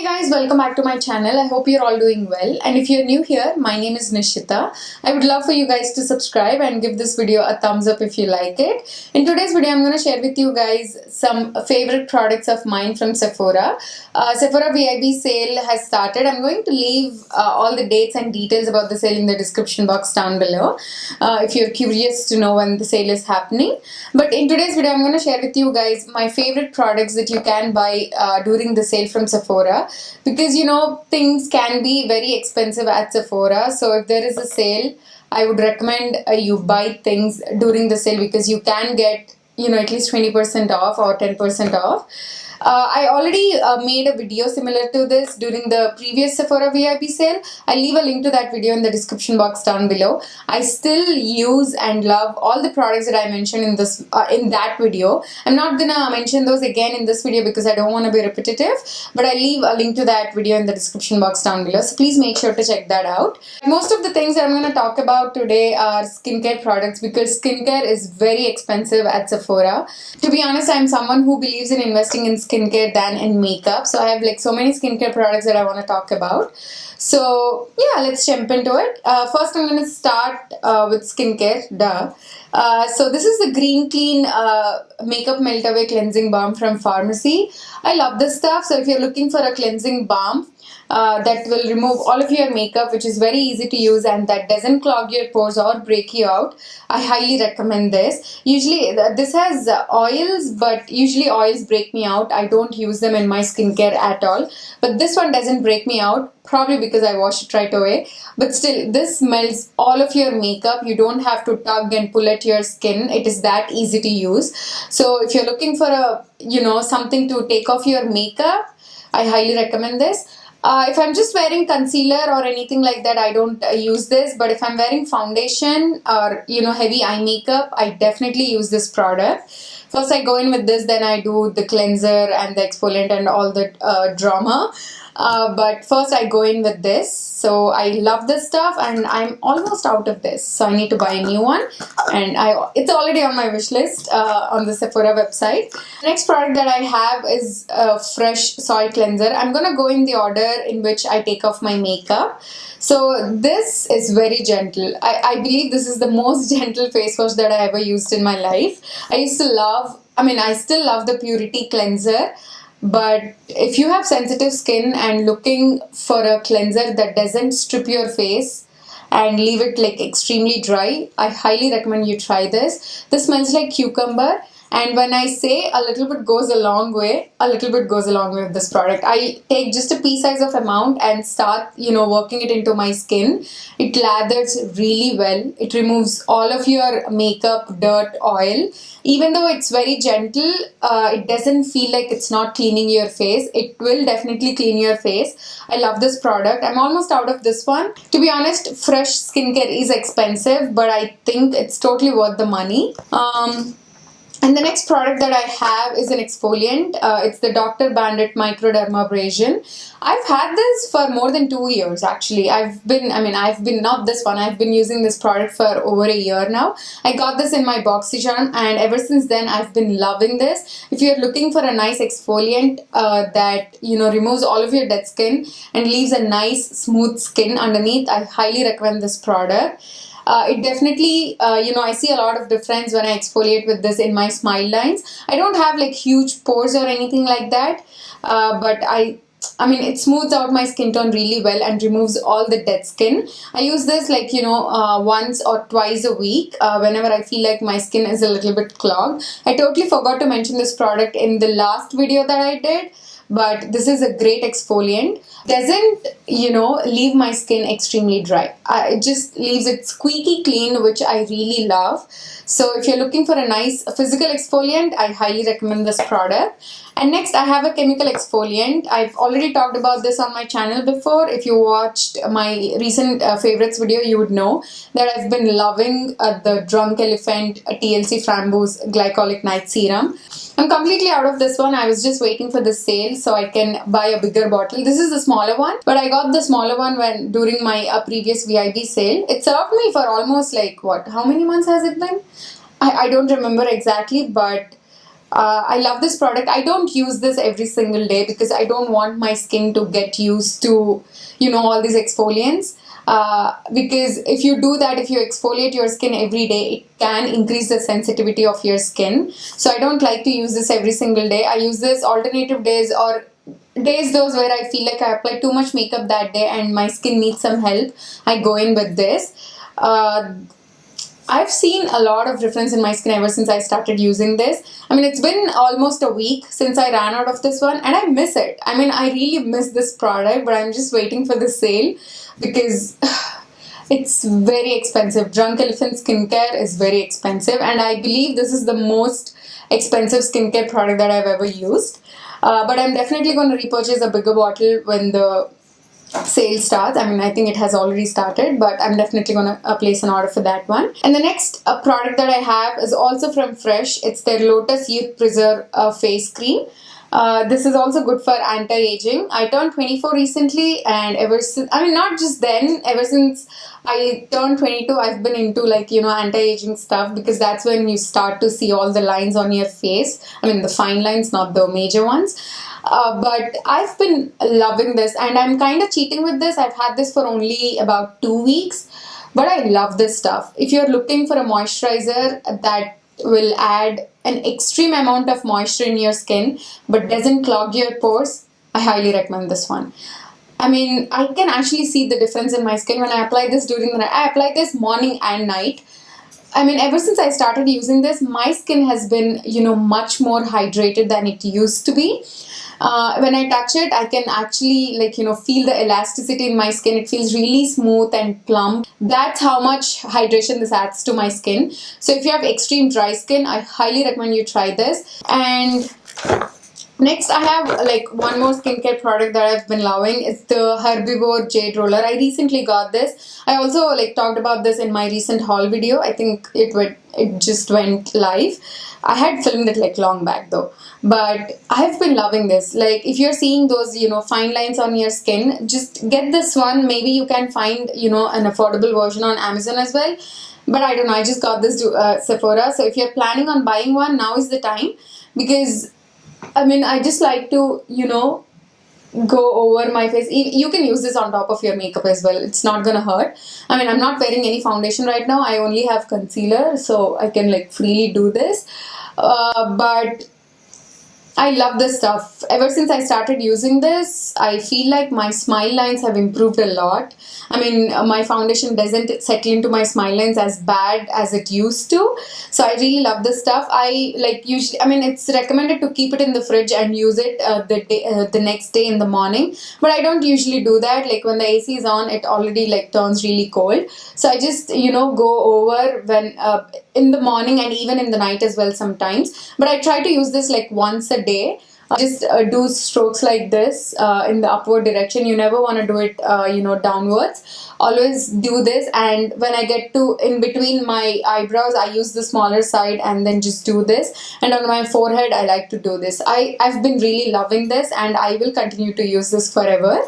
Guys, welcome back to my channel. I hope you're all doing well, and if you're new here, my name is Nishitha. I would love for you guys to subscribe and give this video a thumbs up if you like it. In today's video, I'm going to share with you guys some favorite products of mine from Sephora. Sephora VIB sale has started. I'm going to leave all the dates and details about the sale in the description box down below if you're curious to know when the sale is happening. But in today's video, I'm going to share with you guys my favorite products that you can buy during the sale from Sephora. Because things can be very expensive at Sephora, so if there is a sale, I would recommend you buy things during the sale because you can get at least 20% off or 10% off. I already made a video similar to this during the previous Sephora VIP sale. I'll leave a link to that video in the description box down below. I still use and love all the products that I mentioned in this in that video. I'm not gonna mention those again in this video because I don't want to be repetitive, but I'll leave a link to that video in the description box down below, so please make sure to check that out. Most of the things that I'm going to talk about today are skincare products because skincare is very expensive at Sephora. To be honest, I'm someone who believes in investing in skincare than in makeup, so I have so many skincare products that I want to talk about. So yeah, let's jump into it. First, I'm going to start with skincare. So this is the Green Clean Makeup Melt Away Cleansing Balm from Pharmacy. I love this stuff. So if you're looking for a cleansing balm that will remove all of your makeup, which is very easy to use and that doesn't clog your pores or break you out, I highly recommend this. Usually this has oils, but usually oils break me out. I don't use them in my skincare at all, but this one doesn't break me out, probably because I wash it right away. But still, this melts all of your makeup. You don't have to tug and pull at your skin. It is that easy to use. So if you're looking for a something to take off your makeup, I highly recommend this. If I'm just wearing concealer or anything like that, I don't use this. But if I'm wearing foundation or heavy eye makeup, I definitely use this product. First I go in with this, then I do the cleanser and the exfoliant and all the drama. But first I go in with this. So I love this stuff and I'm almost out of this. So I need to buy a new one. And it's already on my wish list on the Sephora website. The next product that I have is a fresh Soy Cleanser. I'm going to go in the order in which I take off my makeup. So this is very gentle. I believe this is the most gentle face wash that I ever used in my life. I still love the Purity Cleanser. But if you have sensitive skin and looking for a cleanser that doesn't strip your face and leave it extremely dry, I highly recommend you try this. This smells like cucumber. And when I say a little bit goes a long way, with this product. I take just a pea size of amount and start, working it into my skin. It lathers really well. It removes all of your makeup, dirt, oil. Even though it's very gentle, it doesn't feel like it's not cleaning your face. It will definitely clean your face. I love this product. I'm almost out of this one. To be honest, fresh skincare is expensive, but I think it's totally worth the money. And the next product that I have is an exfoliant. It's the Dr. Bandit Microdermabrasion. I've had this for more than 2 years actually. I've been using this product for over a year now. I got this in my BoxyCharm and ever since then I've been loving this. If you're looking for a nice exfoliant that removes all of your dead skin and leaves a nice smooth skin underneath, I highly recommend this product. It definitely, I see a lot of difference when I exfoliate with this in my smile lines. I don't have huge pores or anything like that, but it smooths out my skin tone really well and removes all the dead skin. I use this once or twice a week whenever I feel like my skin is a little bit clogged. I totally forgot to mention this product in the last video that I did. But this is a great exfoliant. Doesn't leave my skin extremely dry. It just leaves it squeaky clean, which I really love. So if you're looking for a nice physical exfoliant, I highly recommend this product. And next I have a chemical exfoliant. I've already talked about this on my channel before. If you watched my recent favorites video, you would know that I've been loving the Drunk Elephant TLC Flambeau's Glycolic Night Serum. I'm completely out of this one. I was just waiting for the sale so I can buy a bigger bottle. This is the smaller one, but I got the smaller one during my previous VIB sale. It served me for almost how many months has it been? I don't remember exactly, but I love this product. I don't use this every single day because I don't want my skin to get used to, all these exfoliants. Because if you do that, if you exfoliate your skin every day, it can increase the sensitivity of your skin. So I don't like to use this every single day. I use this alternative days, or days those where I feel like I applied too much makeup that day and my skin needs some help. I go in with this. I've seen a lot of difference in my skin ever since I started using this. I mean, it's been almost a week since I ran out of this one and I miss it. I mean, I really miss this product, but I'm just waiting for the sale because it's very expensive. Drunk Elephant skincare is very expensive, and I believe this is the most expensive skincare product that I've ever used. But I'm definitely going to repurchase a bigger bottle when the sale starts. I mean, I think it has already started, but I'm definitely going to place an order for that one. And the next product that I have is also from Fresh. It's their Lotus Youth Preserve face cream. This is also good for anti-aging. I turned 24 recently, and ever since, I mean, not just then, ever since I turned 22, I've been into anti-aging stuff, because that's when you start to see all the lines on your face. I mean, the fine lines, not the major ones. But I've been loving this, and I'm kind of cheating with this. I've had this for only about 2 weeks, but I love this stuff. If you're looking for a moisturizer that will add an extreme amount of moisture in your skin but doesn't clog your pores, I highly recommend this one. I mean, I can actually see the difference in my skin when I apply this during the night. I apply this morning and night. I mean, ever since I started using this, my skin has been, much more hydrated than it used to be. When I touch it, I can actually feel the elasticity in my skin. It feels really smooth and plump. That's how much hydration this adds to my skin. So if you have extreme dry skin, I highly recommend you try this. And next, I have one more skincare product that I've been loving. It's the Herbivore Jade Roller. I recently got this. I also talked about this in my recent haul video. I think it just went live. I had filmed it long back though. But I've been loving this. If you're seeing those, fine lines on your skin, just get this one. Maybe you can find, an affordable version on Amazon as well. But I don't know. I just got this to Sephora. So if you're planning on buying one, now is the time. Because I mean, I just like to, go over my face. You can use this on top of your makeup as well. It's not gonna hurt. I mean, I'm not wearing any foundation right now. I only have concealer, so I can freely do this. But I love this stuff. Ever since I started using this, I feel like my smile lines have improved a lot. I mean, my foundation doesn't settle into my smile lines as bad as it used to. So I really love this stuff. I usually, I mean, it's recommended to keep it in the fridge and use it the next day in the morning. But I don't usually do that. When the AC is on, it already turns really cold. So I just, go over when in the morning and even in the night as well sometimes. But I try to use this once a day. Just do strokes like this in the upward direction. You never want to do it downwards. Always do this, and when I get to in between my eyebrows, I use the smaller side and then just do this. And on my forehead, I like to do this. I've been really loving this, and I will continue to use this forever.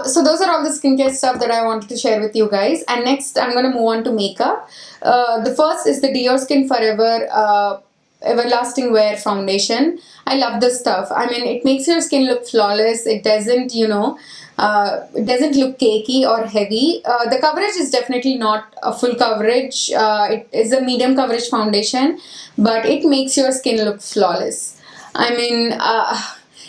So those are all the skincare stuff that I wanted to share with you guys. And next, I'm going to move on to makeup. The first is the Dior Skin Forever Everlasting Wear Foundation. I love this stuff. I mean, it makes your skin look flawless. It doesn't, it doesn't look cakey or heavy. The coverage is definitely not a full coverage. It is a medium coverage foundation, but it makes your skin look flawless. I mean,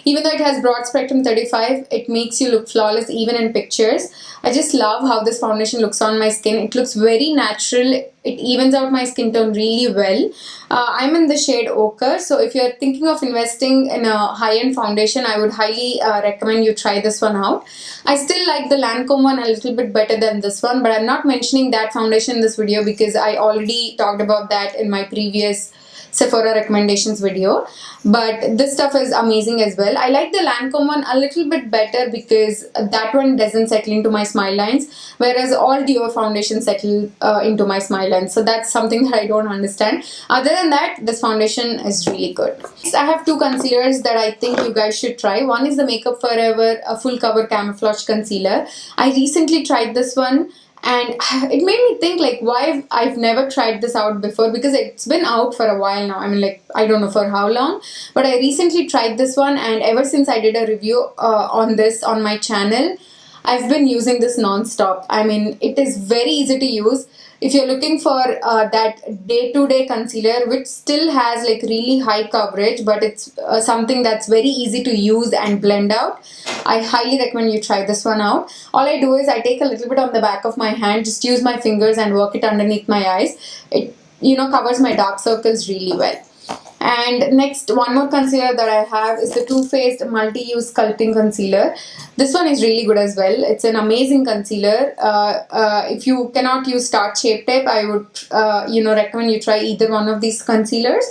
even though it has broad spectrum 35, it makes you look flawless even in pictures. I just love how this foundation looks on my skin. It looks very natural. It evens out my skin tone really well. I'm in the shade Ochre, so if you're thinking of investing in a high-end foundation, I would highly recommend you try this one out. I still like the Lancome one a little bit better than this one, but I'm not mentioning that foundation in this video because I already talked about that in my previous Sephora recommendations video. But this stuff is amazing as well. I like the Lancome one a little bit better because that one doesn't settle into my smile lines, whereas all Dior foundations settle into my smile lines. So that's something that I don't understand. Other than that, this foundation is really good. Next, I have two concealers that I think you guys should try. One is the Makeup Forever Full Cover Camouflage Concealer. I recently tried this one, And it made me think like why I've never tried this out before, because it's been out for a while now. I mean, like, I don't know for how long, but I recently tried this one, and ever since I did a review on this on my channel, I've been using this non-stop. I mean, it is very easy to use. If you're looking for that day-to-day concealer which still has like really high coverage, but it's something that's very easy to use and blend out, I highly recommend you try this one out. All I do is I take a little bit on the back of my hand, just use my fingers and work it underneath my eyes. It, you know, covers my dark circles really well. And next, one more concealer that I have is the Too Faced Multi-Use Sculpting Concealer. This one is really good as well. It's an amazing concealer. If you cannot use Tarte Shape Tape, I would recommend you try either one of these concealers.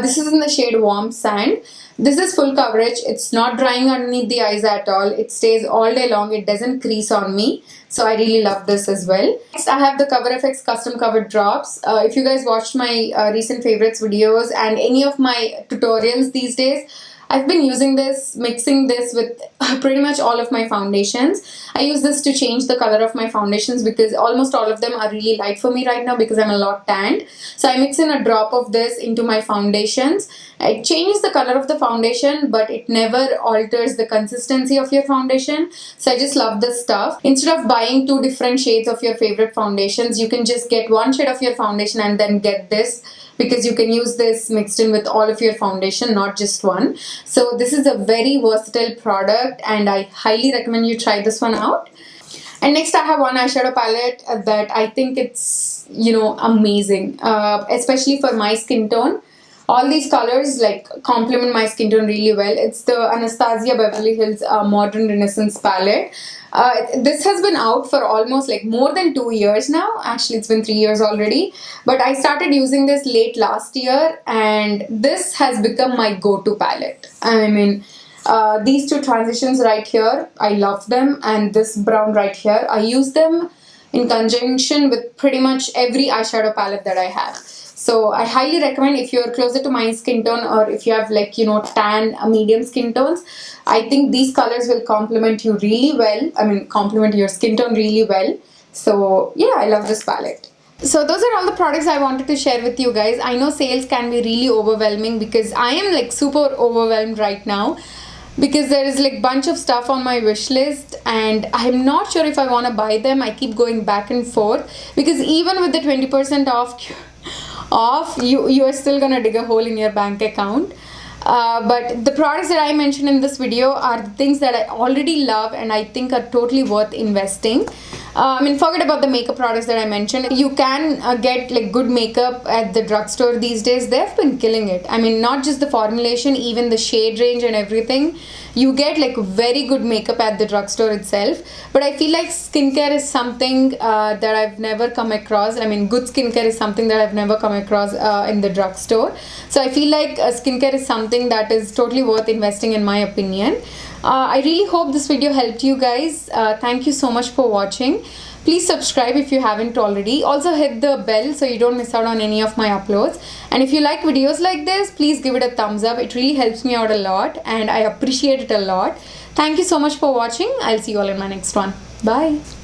This is in the shade Warm Sand. This is full coverage. It's not drying underneath the eyes at all. It stays all day long. It doesn't crease on me. So I really love this as well. Next, I have the Cover FX Custom Covered Drops. If you guys watched my recent favorites videos and any of my tutorials these days, I've been using this, mixing this with pretty much all of my foundations. I use this to change the color of my foundations because almost all of them are really light for me right now because I'm a lot tanned. So I mix in a drop of this into my foundations. It changes the color of the foundation, but it never alters the consistency of your foundation. So I just love this stuff. Instead of buying 2 different shades of your favorite foundations, you can just get 1 shade of your foundation and then get this, because you can use this mixed in with all of your foundation, not just one. So this is a very versatile product and I highly recommend you try this one out. And next I have one eyeshadow palette that I think it's, you know, amazing, especially for my skin tone. All these colors like complement my skin tone really well. It's the Anastasia Beverly Hills Modern Renaissance palette. This has been out for almost like more than 2 years now. Actually, it's been 3 years already. But I started using this late last year and this has become my go-to palette. I mean, these 2 transitions right here, I love them. And this brown right here, I use them in conjunction with pretty much every eyeshadow palette that I have. So I highly recommend, if you're closer to my skin tone or if you have like, you know, tan, medium skin tones, I think these colors will complement you really well. I mean, complement your skin tone really well. So yeah, I love this palette. So those are all the products I wanted to share with you guys. I know sales can be really overwhelming because I am like super overwhelmed right now, because there is like bunch of stuff on my wish list and I'm not sure if I want to buy them. I keep going back and forth because even with the 20% off, you are still gonna dig a hole in your bank account. But the products that I mentioned in this video are the things that I already love and I think are totally worth investing. I mean, forget about the makeup products that I mentioned. You can get like good makeup at the drugstore these days. They've been killing it. I mean, not just the formulation, even the shade range and everything. You get like very good makeup at the drugstore itself. But I feel like skincare is something that I've never come across. I mean, good skincare is something that I've never come across in the drugstore. So I feel like skincare is something that is totally worth investing in my opinion. I really hope this video helped you guys. Thank you so much for watching. Please subscribe if you haven't already. Also hit the bell so you don't miss out on any of my uploads. And if you like videos like this, please give it a thumbs up. It really helps me out a lot and I appreciate it a lot. Thank you so much for watching. I'll see you all in my next one. Bye.